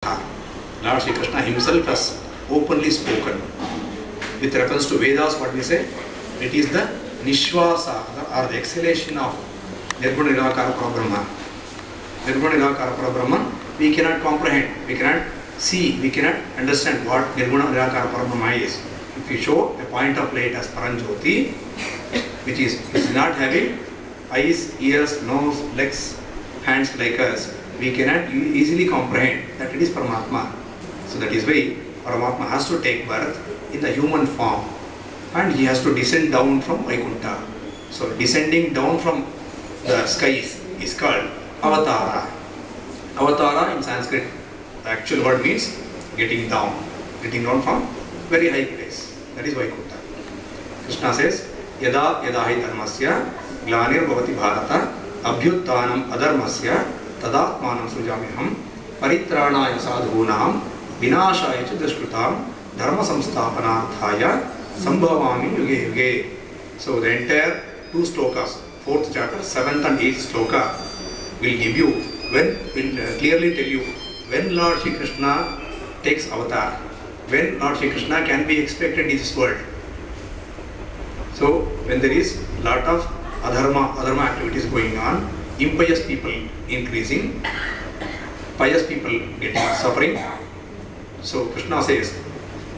Lord Sri Krishna himself has openly spoken. With reference to Vedas, what we say? It is the Nishwasa or the exhalation of Nirguna Nirakara Parabrahma. Nirguna Nirakara Parabrahma, we cannot comprehend, we cannot see, we cannot understand what Nirguna Nirakara Parabrahma is. If we show a point of light as Paranjyoti, which is not having eyes, ears, nose, legs, hands like us, we cannot easily comprehend that it is Paramatma. So that is why Paramatma has to take birth in the human form and he has to descend down from Vaikuntha. So descending down from the skies is called Avatara. Avatara in Sanskrit, the actual word means getting down from very high place. That is Vaikuntha. Krishna says, Yada yadahi dharmasya glanir bhavati bharata abhyuttanam adharmasya tadatmanam sujamiham paritranaya sadhunam vinashaya cha dushkrutam dharma samsthapanarthaya sambhavami yuge yuge. So the entire two slokas, 4th chapter, 7th and 8th sloka will give you, will clearly tell you when Lord Shri Krishna takes avatar, when Lord Shri Krishna can be expected in this world. So when there is lot of adharma activities going on, impious people increasing, pious people getting suffering. So Krishna says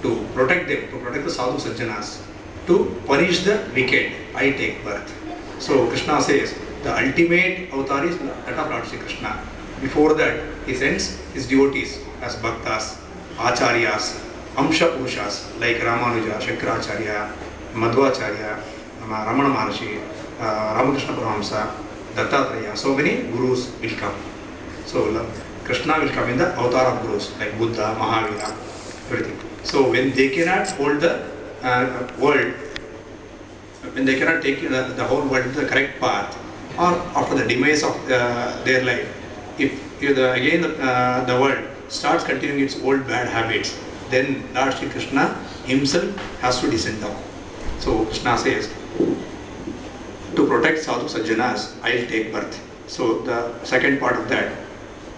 to protect them, to protect the sadhu sajjanas, to punish the wicked, I take birth. So Krishna says the ultimate avatar is that of Lord Shri Krishna. Before that, he sends his devotees as bhaktas, acharyas, amsha purushas like Ramanuja, Shankaracharya, Madhvacharya, Ramana Maharshi, Ramakrishna Paramahamsa, Dattatreya. So many gurus will come. So Krishna will come in the avatar of gurus like Buddha, Mahavira, everything. So when they cannot hold the world, when they cannot take the whole world to the correct path, or after the demise of their life, if again the world starts continuing its old bad habits, then Lord Shri Krishna himself has to descend down. So Krishna says, to protect sadhu sajjanas, I will take birth. So the second part of that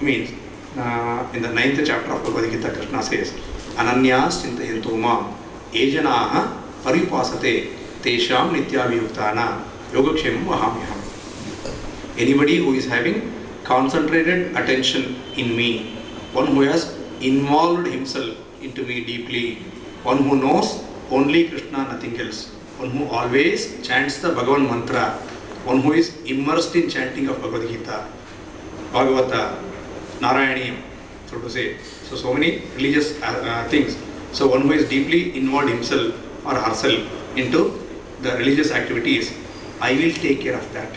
means in the 9th chapter of Bhagavad Gita, Krishna says, Ananyas chintayanto mam ejanaha paripasate tesham nityaviyuktana yogakshemam vahamyaham. Anybody who is having concentrated attention in me, one who has involved himself into me deeply, one who knows only Krishna, nothing else, one who always chants the Bhagavan mantra, one who is immersed in chanting of Bhagavad Gita, Bhagavata, Narayaniyam, so to say. So many religious things. So one who is deeply involved himself or herself into the religious activities, I will take care of that.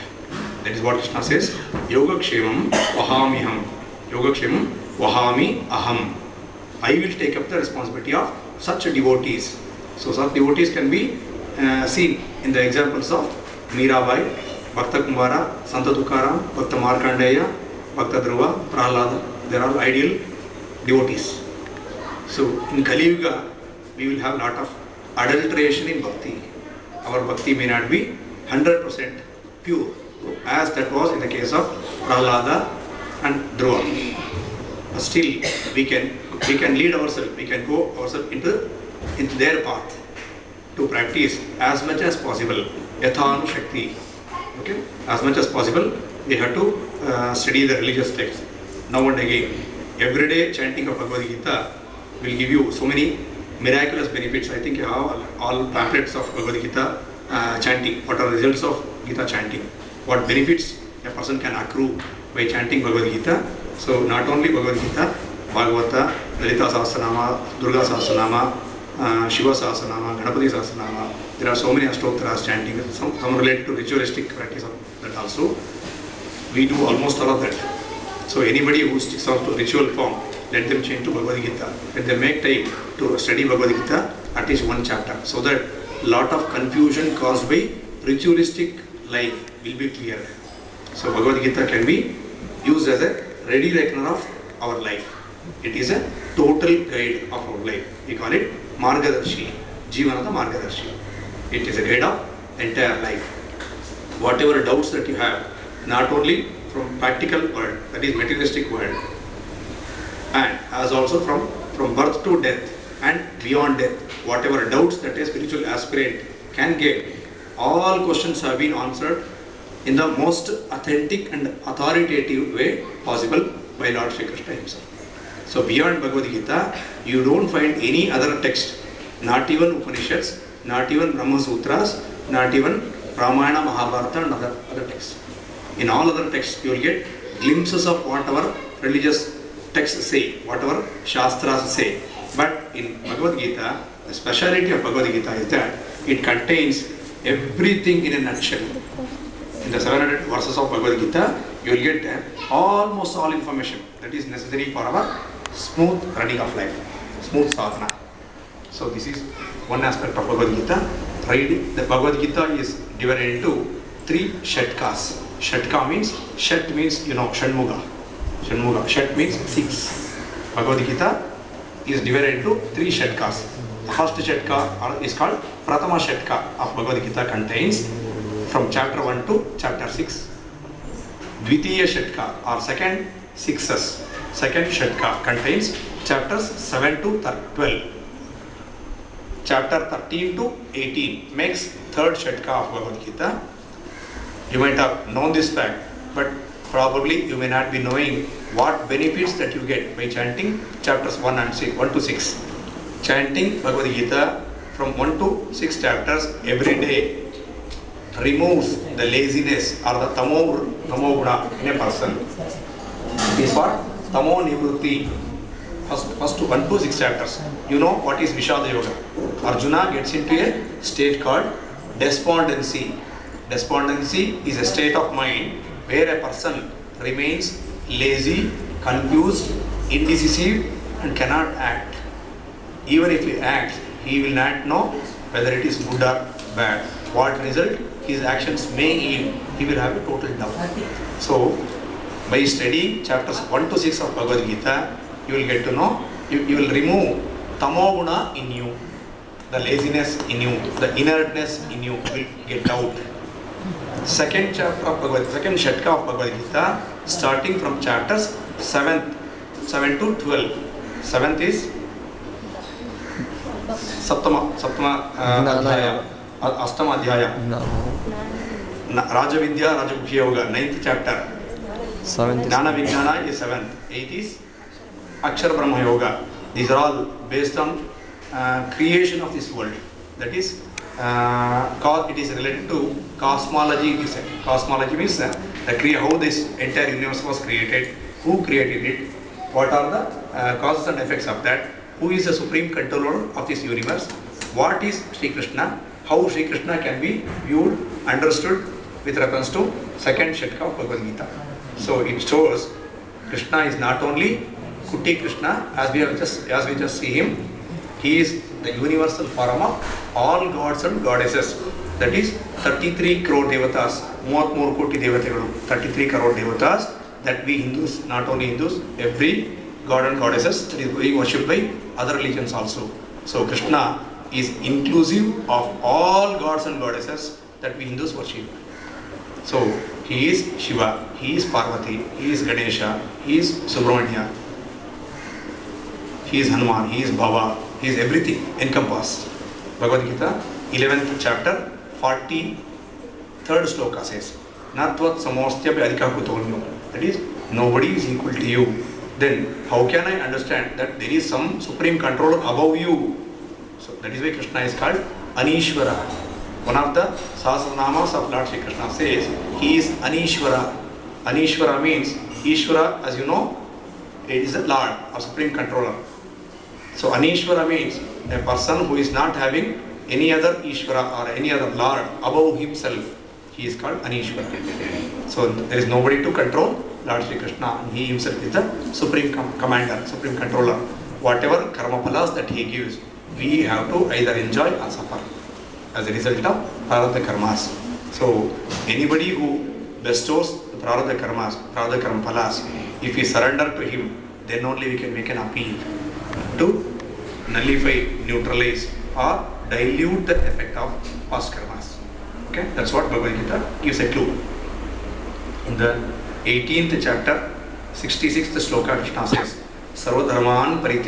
That is what Krishna says, Yogakshemam Vahamiham. Yogakshemam Vahami Aham. I will take up the responsibility of such devotees. So such devotees can be seen in the examples of Mirabai, Bhakta Kumbara, Santa Tukaram, Bhakta Markandeya, Bhakta Dhruva, Prahlada. They are all ideal devotees. So in Kali Yuga, we will have a lot of adulteration in bhakti. Our bhakti may not be 100% pure, as that was in the case of Prahlada and Dhruva. But still, we can lead ourselves, we can go ourselves into their path to practice as much as possible. Yathanu Shakti. Okay? As much as possible, we have to study the religious texts. Now and again, everyday chanting of Bhagavad Gita will give you so many miraculous benefits. I think you have all pamphlets of Bhagavad Gita chanting. What are the results of Gita chanting? What benefits a person can accrue by chanting Bhagavad Gita? So not only Bhagavad Gita, Bhagavata, Lalita Sahasranama, Durga Sahasranama, Shiva Sahasranama, Ganapati Sahasranama. There are so many Ashtotras chanting, some related to ritualistic practice of that also. We do almost all of that. So anybody who sticks out to ritual form, let them change to Bhagavad Gita. When they make time to study Bhagavad Gita, at least one chapter, so that lot of confusion caused by ritualistic life will be cleared. So Bhagavad Gita can be used as a ready reckoner of our life. It is a total guide of our life. We call it Margadarshi, Jivanada Margadarshi. It is a guide of entire life. Whatever doubts that you have, not only from practical world, that is materialistic world, and as also from birth to death and beyond death, whatever doubts that a spiritual aspirant can get, all questions have been answered in the most authentic and authoritative way possible by Lord Sri Krishna himself. So beyond Bhagavad Gita, you don't find any other text, not even Upanishads, not even Brahma Sutras, not even Ramayana, Mahabharata and other texts. In all other texts, you will get glimpses of whatever religious texts say, whatever Shastras say. But in Bhagavad Gita, the speciality of Bhagavad Gita is that it contains everything in a nutshell. In the 700 verses of Bhagavad Gita, you will get almost all information that is necessary for our smooth running of life, smooth sadhana. So this is one aspect of Bhagavad Gita. Right? The Bhagavad Gita is divided into 3 shatkas. Shatka means, shat means, Shanmuga. Shanmuga. Shat means 6. Bhagavad Gita is divided into 3 shatkas. The first shatka is called Pratama Shatka of Bhagavad Gita, contains from chapter 1 to chapter 6. Dvitiya Shatka or second 6s. Second Shatka contains chapters 7 to 12. Chapter 13 to 18 makes third Shatka of Bhagavad Gita. You might have known this fact, but probably you may not be knowing what benefits that you get by chanting chapters 1 to 6. Chanting Bhagavad Gita from 1 to 6 chapters every day removes the laziness or the tamo guna in a person. It is what? Tamo nivrutti. First 1 to 6 chapters. You know what is Vishada Yoga. Arjuna gets into a state called despondency. Despondency is a state of mind where a person remains lazy, confused, indecisive and cannot act. Even if he acts, he will not know whether it is good or bad. What result his actions may yield, he will have a total doubt. So, by studying chapters 1 to 6 of Bhagavad Gita, you will get to know, you will remove tamoguna in you, the laziness in you, the inertness in you will get out. Second chapter of second Shatka of Bhagavad Gita, starting from chapters 7 to 12. 7th is Saptama Adhyaya, Astama Adhyaya, Rajavidya, Rajagukya Yoga, 9th chapter. 7th Jnana Vijnana is 7th. 8th is Akshara Brahma Yoga. These are all based on creation of this world. That is, it is related to cosmology. Cosmology means how this entire universe was created, who created it, what are the causes and effects of that, who is the supreme controller of this universe, what is Sri Krishna, how Sri Krishna can be viewed, understood with reference to second Shatka of Bhagavad Gita. So it shows Krishna is not only Kuti Krishna as we just see him, he is the universal form of all gods and goddesses. That is 33 crore devatas, 33 koti devategalu, 33 crore devatas that we Hindus, not only Hindus, every god and goddesses that is being worshipped by other religions also. So Krishna is inclusive of all gods and goddesses that we Hindus worship. So he is Shiva, he is Parvati, he is Ganesha, he is Subramanya, he is Hanuman, he is Bhava, he is everything encompassed. Bhagavad Gita, 11th chapter, 43rd sloka says, Natvat samostya adhika kutonyo. That is, nobody is equal to you. Then how can I understand that there is some supreme controller above you? So that is why Krishna is called Anishvara. One of the Sahasranamas of Lord Sri Krishna says he is Anishvara. Anishvara means Ishvara, as you know, it is the Lord or supreme controller. So Anishvara means a person who is not having any other Ishvara or any other Lord above himself. He is called Anishvara. So there is nobody to control Lord Sri Krishna, and he himself is the supreme commander, supreme controller. Whatever karma phalas that he gives, we have to either enjoy or suffer as a result of prarabdha karmas. So anybody who bestows the prarabdha karmas, prarabdha karma phalas, if we surrender to him, then only we can make an appeal to nullify, neutralize or dilute the effect of past karmas. Okay, that's what Bhagavad Gita gives a clue. In the 18th chapter, 66th sloka, Krishna says, सर्वधर्मान् परित्यज्य